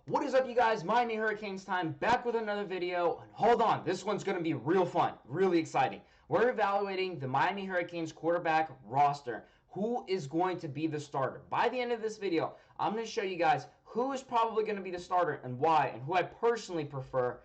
What is up, you guys? Miami Hurricanes time, back with another video. And hold on, this one's going to be real fun, really exciting. We're evaluating the Miami Hurricanes quarterback roster. Who is going to be the starter? By the end of this video, I'm going to show you guys who is probably going to be the starter and why, and who I personally prefer.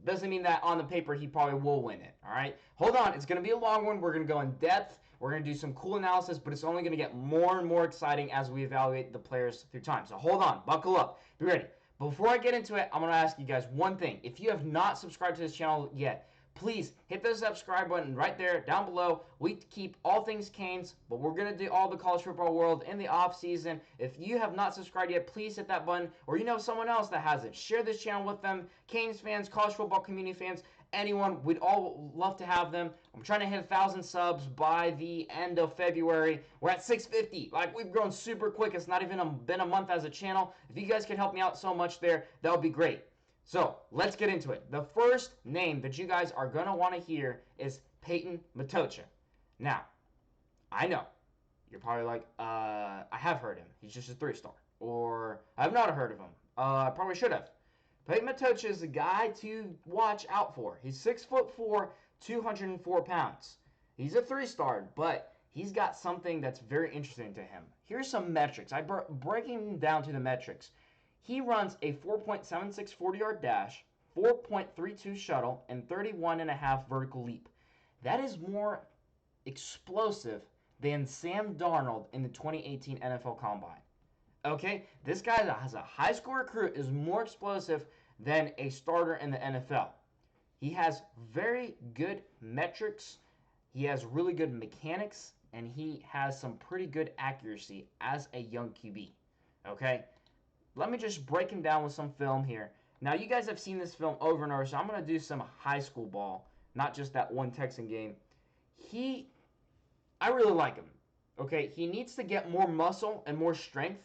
Doesn't mean that on the paper he probably will win it, all right? Hold on, it's going to be a long one. We're going to go in depth. We're going to do some cool analysis, but it's only going to get more and more exciting as we evaluate the players through time. So hold on, buckle up, be ready. Before I get into it, I'm going to ask you guys one thing. If you have not subscribed to this channel yet, please hit the subscribe button right there down below. We keep all things Canes, but we're going to do all the college football world in the off season. If you have not subscribed yet, please hit that button, or you know someone else that hasn't. Share this channel with them. Canes fans, college football community fans, anyone. We'd all love to have them. I'm trying to hit 1,000 subs by the end of February. We're at 650. Like, we've grown super quick. It's not even been a month as a channel. If you guys could help me out so much there, that would be great. So, let's get into it. The first name that you guys are going to want to hear is Payton Matocha. Now, I know. You're probably like, I have heard him. He's just a 3-star. Or, I have not heard of him. I probably should have. Payton Matocha is a guy to watch out for. He's 6'4", 204 pounds. He's a 3-star, but he's got something that's very interesting to him. Here's some metrics. Breaking down to the metrics. He runs a 4.76 40-yard dash, 4.32 shuttle, and 31.5 vertical leap. That is more explosive than Sam Darnold in the 2018 NFL Combine. Okay, this guy as a high school recruit is more explosive than a starter in the NFL. He has very good metrics. He has really good mechanics, and he has some pretty good accuracy as a young QB. Okay, let me just break him down with some film here. Now, you guys have seen this film over and over, so I'm going to do some high school ball, not just that one Texan game. I really like him. Okay, he needs to get more muscle and more strength.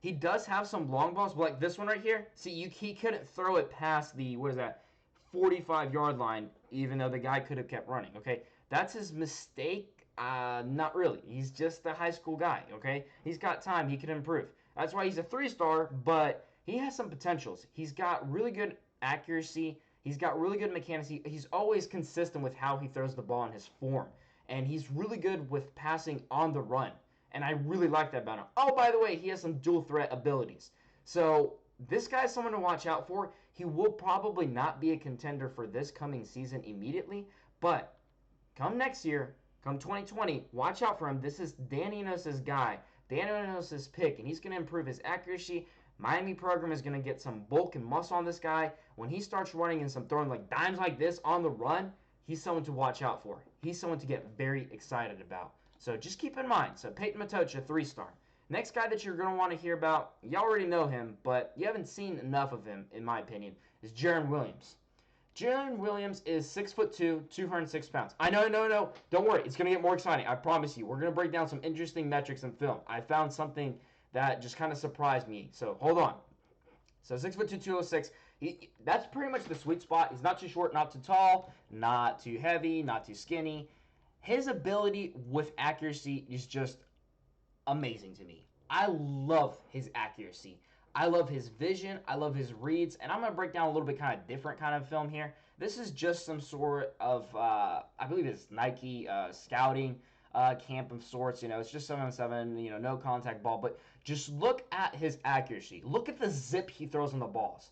He does have some long balls, but like this one right here. See, he couldn't throw it past the, 45-yard line, even though the guy could have kept running, okay? That's his mistake? Not really. He's just a high school guy, okay? He's got time. He can improve. That's why he's a 3-star, but he has some potentials. He's got really good accuracy. He's got really good mechanics. He's always consistent with how he throws the ball in his form, and he's really good with passing on the run. And I really like that about him. Oh, by the way, he has some dual threat abilities. So this guy's someone to watch out for. He will probably not be a contender for this coming season immediately. But come next year, come 2020, watch out for him. This is Dan Enos' guy, Dan Enos' pick, and he's going to improve his accuracy. Miami program is going to get some bulk and muscle on this guy. When he starts running and some throwing like dimes like this on the run, he's someone to watch out for. He's someone to get very excited about. So just keep in mind. So Payton Matocha, 3-star. Next guy that you're going to want to hear about, you already know him, but you haven't seen enough of him, in my opinion, is Jiren Williams. Jiren Williams is 6'2", 206 pounds. I know, no, don't worry. It's going to get more exciting. I promise you. We're going to break down some interesting metrics in film. I found something that just kind of surprised me. So hold on. So 6'2", 206. That's pretty much the sweet spot. He's not too short, not too tall, not too heavy, not too skinny. His ability with accuracy is just amazing to me. I love his accuracy. I love his vision. I love his reads. And I'm going to break down a little bit kind of different kind of film here. This is just some sort of, I believe it's Nike scouting camp of sorts. It's just 7-on-7, no contact ball. But just look at his accuracy. Look at the zip he throws on the balls.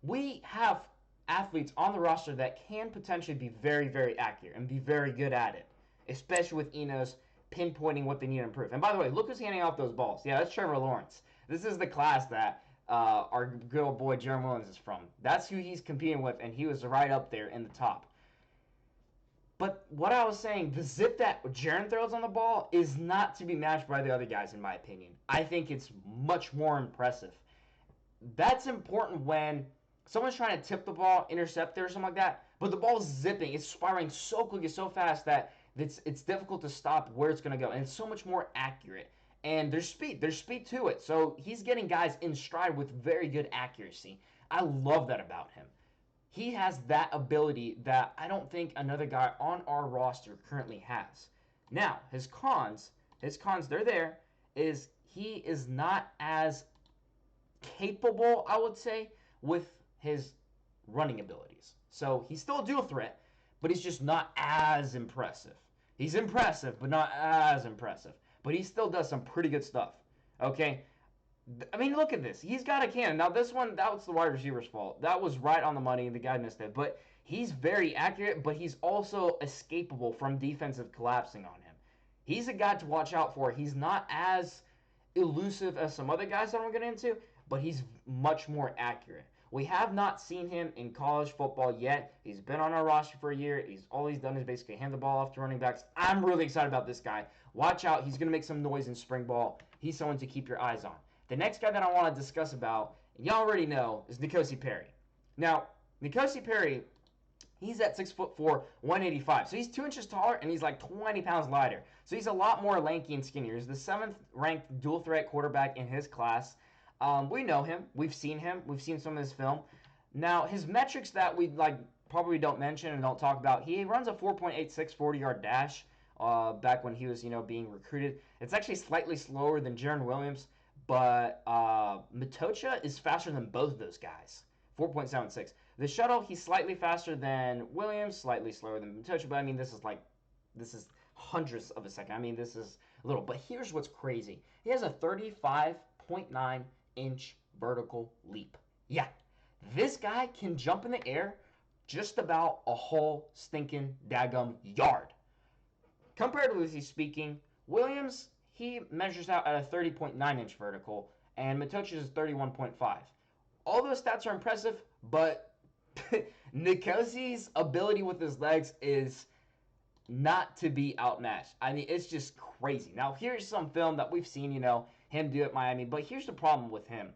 We have athletes on the roster that can potentially be very, very accurate and be very good at it, especially with Enos pinpointing what they need to improve. And by the way, look who's handing off those balls. Yeah, that's Trevor Lawrence. This is the class that our good old boy Jiren Williams is from. That's who he's competing with, and he was right up there in the top. But what I was saying, the zip that Jarren throws on the ball is not to be matched by the other guys, in my opinion. I think it's much more impressive. That's important when someone's trying to tip the ball, intercept it or something like that, but the ball's zipping. It's spiraling so quickly, so fast that it's difficult to stop where it's going to go. And it's so much more accurate. And there's speed. There's speed to it. So he's getting guys in stride with very good accuracy. I love that about him. He has that ability that I don't think another guy on our roster currently has. Now, his cons, they're there, is he is not as capable, I would say, with his running abilities. So he's still a dual threat, but he's just not as impressive. He's impressive, but not as impressive. But he still does some pretty good stuff. Okay? I mean, look at this. He's got a cannon. Now, this one, that was the wide receiver's fault. That was right on the money, and the guy missed it. But he's very accurate, but he's also escapable from defensive collapsing on him. He's a guy to watch out for. He's not as elusive as some other guys that I'm going to get into, but he's much more accurate. We have not seen him in college football yet. He's been on our roster for a year. All he's done is basically hand the ball off to running backs. I'm really excited about this guy. Watch out. He's going to make some noise in spring ball. He's someone to keep your eyes on. The next guy that I want to discuss about, and y'all already know, is N'Kosi Perry. Now, N'Kosi Perry, he's at 6'4", 185. So he's 2 inches taller, and he's like 20 pounds lighter. So he's a lot more lanky and skinnier. He's the 7th ranked dual threat quarterback in his class. We know him. We've seen him. We've seen some of his film. Now, his metrics that we probably don't mention and don't talk about, he runs a 4.86 40-yard dash back when he was being recruited. It's actually slightly slower than Jiren Williams, but Matocha is faster than both of those guys, 4.76. The shuttle, he's slightly faster than Williams, slightly slower than Matocha, but I mean, this is hundredths of a second. I mean, this is little. But here's what's crazy. He has a 35.9-inch vertical leap. Yeah, this guy can jump in the air just about a whole stinking daggum yard. Comparatively speaking, Williams, he measures out at a 30.9-inch vertical, and Matocha is 31.5. All those stats are impressive, but N'Kosi's ability with his legs is not to be outmatched. I mean, it's just crazy. Now, here's some film that we've seen, him do at Miami, but here's the problem with him.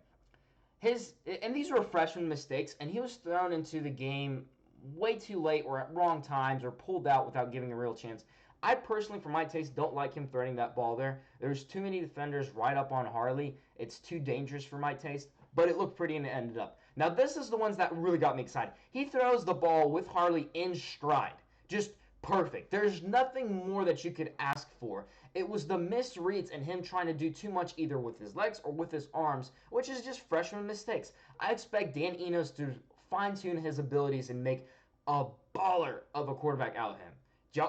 And these were freshman mistakes, and he was thrown into the game way too late or at wrong times or pulled out without giving a real chance. I personally, for my taste, don't like him threading that ball there. There's too many defenders right up on Harley. It's too dangerous for my taste, but it looked pretty and it ended up. Now, this is the ones that really got me excited. He throws the ball with Harley in stride. Just perfect. There's nothing more that you could ask for. It was the missed reads and him trying to do too much either with his legs or with his arms, which is just freshman mistakes. I expect Dan Enos to fine-tune his abilities and make a baller of a quarterback out of him.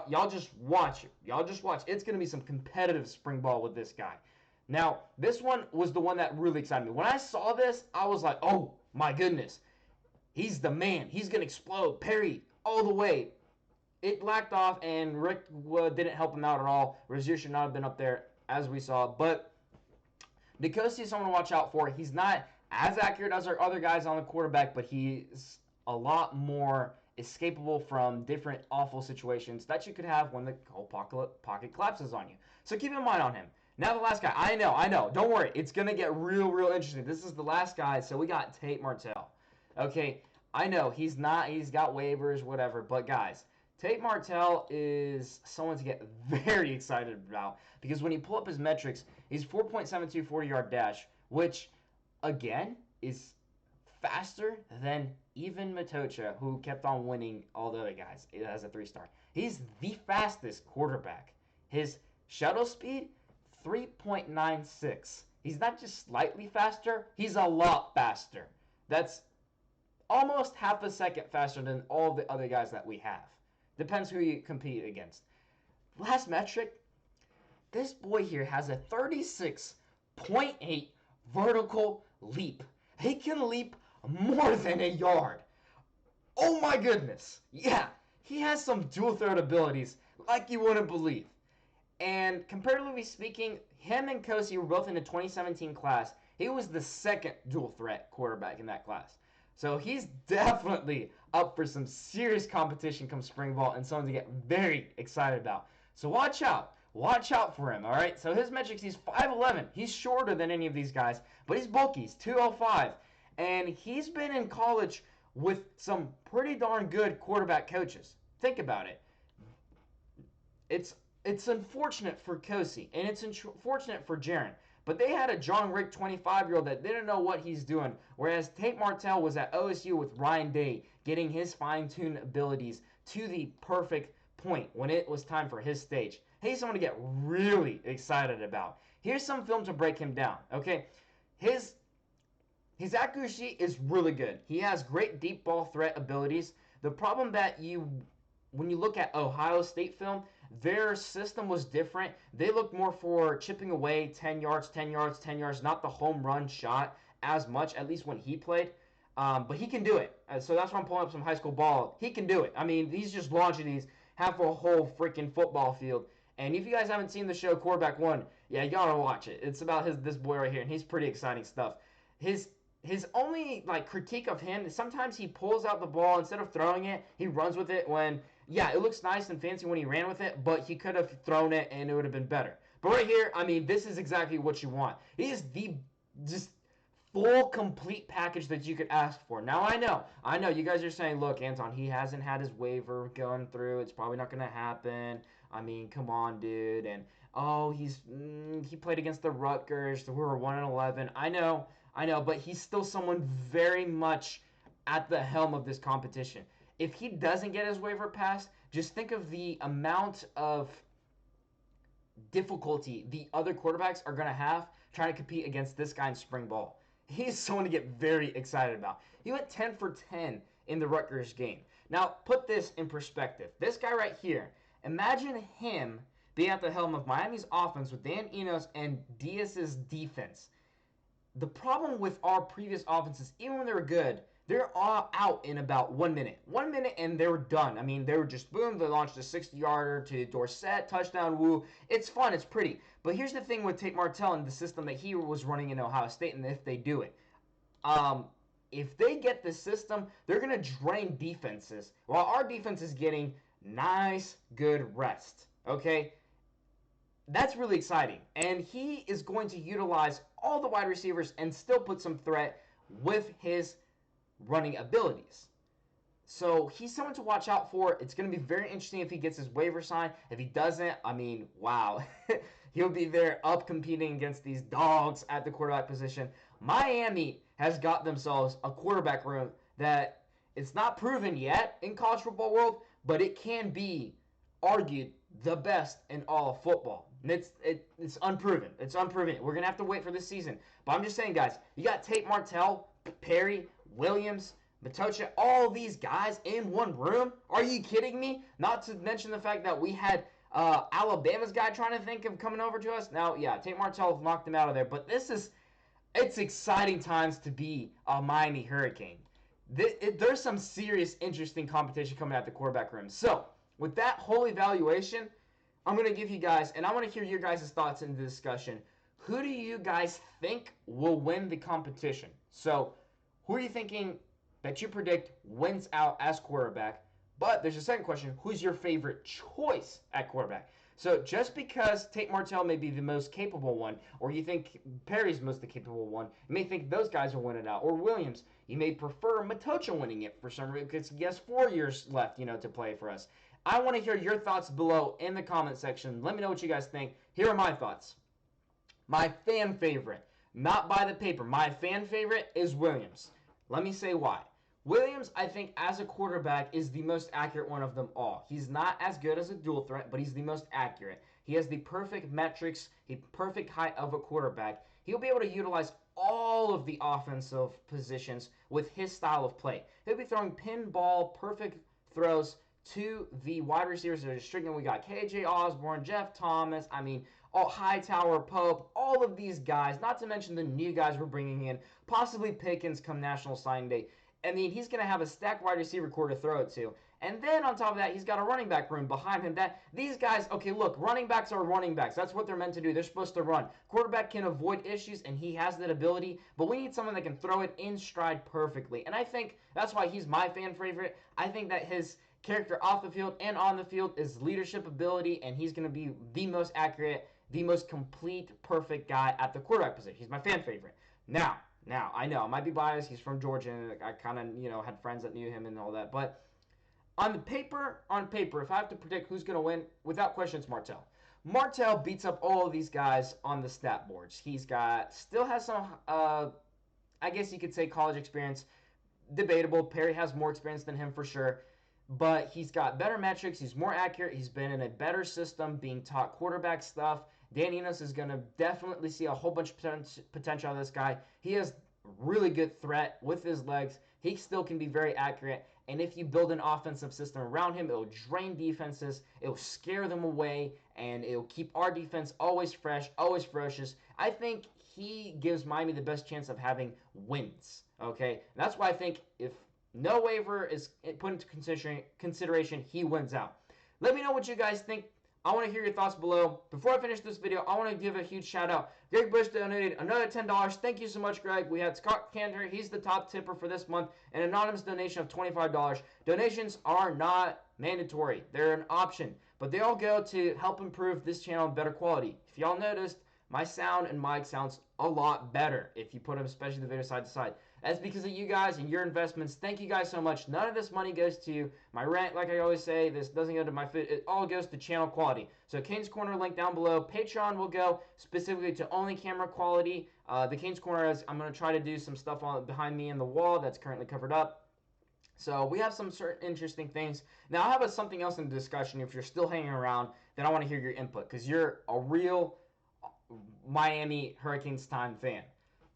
Y'all just watch it. Y'all just watch. It's going to be some competitive spring ball with this guy. Now, this one was the one that really excited me. When I saw this, I was like, oh, my goodness. He's the man. He's going to explode. Perry, all the way. It lacked off, and Rick didn't help him out at all. Rozier should not have been up there, as we saw. But N'Kosi is someone to watch out for. He's not as accurate as our other guys on the quarterback, but he's a lot more escapable from different awful situations that you could have when the whole pocket collapses on you. So keep in mind on him. Now the last guy. I know. Don't worry. It's going to get real interesting. This is the last guy. So we got Tate Martell. Okay, I know he's got waivers, whatever. But guys, Tate Martell is someone to get very excited about because when you pull up his metrics, he's 4.72 40-yard dash, which, again, is faster than even Matocha, who kept on winning all the other guys as a 3-star. He's the fastest quarterback. His shuttle speed, 3.96. He's not just slightly faster, he's a lot faster. That's almost half a second faster than all the other guys that we have. Depends who you compete against. Last metric, this boy here has a 36.8 vertical leap. He can leap more than a yard. Oh my goodness. Yeah, he has some dual threat abilities like you wouldn't believe. And comparatively speaking, him and Kosi were both in the 2017 class. He was the 2nd dual threat quarterback in that class. So he's definitely up for some serious competition come spring ball and something to get very excited about. So watch out. Watch out for him, all right? So his metrics, he's 5'11". He's shorter than any of these guys, but he's bulky. He's 205. And he's been in college with some pretty darn good quarterback coaches. Think about it. It's unfortunate for Kosi, and it's unfortunate for Jarren. But they had a John Rick 25-year-old that didn't know what he's doing, whereas Tate Martell was at OSU with Ryan Day, getting his fine-tuned abilities to the perfect point when it was time for his stage. He's someone to get really excited about. Here's some film to break him down, okay? His His accuracy is really good. He has great deep ball threat abilities. The problem that when you look at Ohio State film, their system was different. They looked more for chipping away 10 yards, 10 yards, 10 yards, not the home run shot as much, at least when he played. But he can do it. So that's why I'm pulling up some high school ball. He can do it. I mean, he's just launching these half a whole freaking football field. And if you guys haven't seen the show Quarterback One, yeah, you gotta watch it. It's about this boy right here, and he's pretty exciting stuff. His his only like critique of him is sometimes he pulls out the ball instead of throwing it, he runs with it when yeah, it looks nice and fancy when he ran with it, but he could have thrown it and it would have been better. But right here, I mean, this is exactly what you want. He is the just full complete package that you could ask for. Now I know you guys are saying, look, Anton, he hasn't had his waiver going through. It's probably not going to happen. I mean, come on, dude. And oh, he played against the Rutgers, who were 1-11. I know, but he's still someone very much at the helm of this competition. If he doesn't get his waiver passed, just think of the amount of difficulty the other quarterbacks are going to have trying to compete against this guy in spring ball. He's someone to get very excited about. He went 10 for 10 in the Rutgers game. Now, put this in perspective. This guy right here, imagine him being at the helm of Miami's offense with Dan Enos and Diaz's defense. The problem with our previous offenses, even when they were good, they're all out in about 1 minute. 1 minute and they were done. I mean, they were just boom, they launched a 60-yarder to Dorsett, touchdown, woo. It's fun, it's pretty. But here's the thing with Tate Martell and the system that he was running in Ohio State, and if they do it. If they get the system, they're going to drain defenses, while our defense is getting nice, good rest. Okay? That's really exciting. And he is going to utilize all the wide receivers and still put some threat with his running abilities. So he's someone to watch out for. It's going to be very interesting if he gets his waiver sign. If he doesn't, I mean, wow. He'll be there up competing against these dogs at the quarterback position. Miami has got themselves a quarterback room that it's not proven yet in college football world, but it can be argued the best in all of football. And it's unproven. It's unproven. We're going to have to wait for this season. But I'm just saying, guys, you got Tate Martell, Perry, Williams, Matocha, all these guys in one room? Are you kidding me? Not to mention the fact that we had Alabama's guy trying to think of coming over to us. Now, yeah, Tate Martell knocked him out of there. But it's exciting times to be a Miami Hurricane. There's some serious, interesting competition coming at the quarterback room. So, with that whole evaluation, I'm going to give you guys, and I want to hear your guys' thoughts in the discussion. Who do you guys think will win the competition? So, who are you thinking that you predict wins out as quarterback? But there's a second question. Who's your favorite choice at quarterback? So, just because Tate Martell may be the most capable one, or you think Perry's most the capable one, you may think those guys will win it out. Or Williams, you may prefer Matocha winning it for some reason because he has 4 years left, to play for us. I want to hear your thoughts below in the comment section. Let me know what you guys think. Here are my thoughts. My fan favorite, not by the paper, my fan favorite is Williams. Let me say why. Williams, I think, as a quarterback, is the most accurate one of them all. He's not as good as a dual threat, but he's the most accurate. He has the perfect metrics, the perfect height of a quarterback. He'll be able to utilize all of the offensive positions with his style of play. He'll be throwing pinball, perfect throws to the wide receivers that are stricken. We got KJ Osborne, Jeff Thomas, Hightower, Pope, all of these guys, not to mention the new guys we're bringing in, possibly Pickens come National Signing Day. I mean, he's going to have a stacked wide receiver core to throw it to. And then on top of that, he's got a running back room behind him that these guys, okay, look, running backs are running backs. That's what they're meant to do. They're supposed to run. Quarterback can avoid issues, and he has that ability, but we need someone that can throw it in stride perfectly. And I think that's why he's my fan favorite. I think that his character off the field and on the field is leadership ability, and he's going to be the most accurate, the most complete, perfect guy at the quarterback position. He's my fan favorite. Now, I know I might be biased. He's from Georgia, and I kind of, had friends that knew him and all that. But on paper, if I have to predict who's going to win, without question, it's Martell. Martell beats up all of these guys on the stat boards. Still has some, I guess you could say, college experience. Debatable. Perry has more experience than him for sure. But he's got better metrics. He's more accurate. He's been in a better system, being taught quarterback stuff. Dan Enos is going to definitely see a whole bunch of potential out of this guy. He has really good threat with his legs. He still can be very accurate. And if you build an offensive system around him, it'll drain defenses, it'll scare them away, and it'll keep our defense always fresh, always ferocious. I think he gives Miami the best chance of having wins. Okay? And that's why I think if no waiver is put into consideration, he wins out. Let me know what you guys think. I want to hear your thoughts below. Before I finish this video, I want to give a huge shout out. Greg Bush donated another $10. Thank you so much, Greg. We had Scott Cantor. He's the top tipper for this month. An anonymous donation of $25. Donations are not mandatory. They're an option. But they all go to help improve this channel and better quality. If y'all noticed, my sound and mic sounds a lot better if you put them, especially the video side to side. That's because of you guys and your investments. Thank you guys so much. None of this money goes to my rent, like I always say. This doesn't go to my food. It all goes to channel quality. So Kane's Corner link down below. Patreon will go specifically to only camera quality. The Kane's Corner, I'm going to try to do some stuff behind me in the wall that's currently covered up. So we have some certain interesting things. Now I have something else in the discussion. If you're still hanging around, then I want to hear your input because you're a real Miami Hurricanes time fan.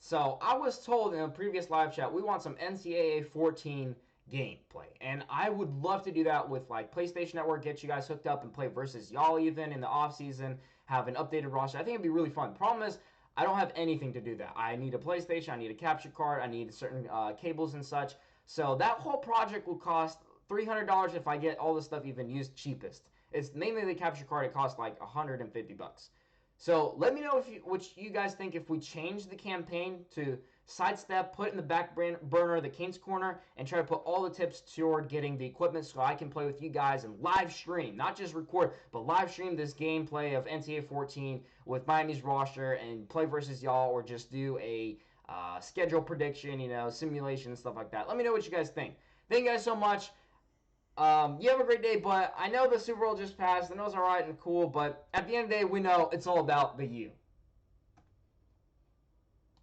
So I was told in a previous live chat we want some NCAA 14 gameplay, and I would love to do that with like PlayStation Network, get you guys hooked up and play versus y'all even in the off season, have an updated roster. I think it'd be really fun. Problem is, I don't have anything to do that. I need a PlayStation, I need a capture card, I need certain cables and such. So that whole project will cost $300 if I get all the stuff even used cheapest. It's mainly the capture card. It costs like $150. So let me know what you guys think if we change the campaign to sidestep, put in the back burner the Kane's Corner, and try to put all the tips toward getting the equipment so I can play with you guys and live stream, not just record, but live stream this gameplay of NCAA 14 with Miami's roster and play versus y'all, or just do a schedule prediction, simulation and stuff like that. Let me know what you guys think. Thank you guys so much. You have a great day, but I know the Super Bowl just passed. I know it's all right and cool, but at the end of the day, we know it's all about the U.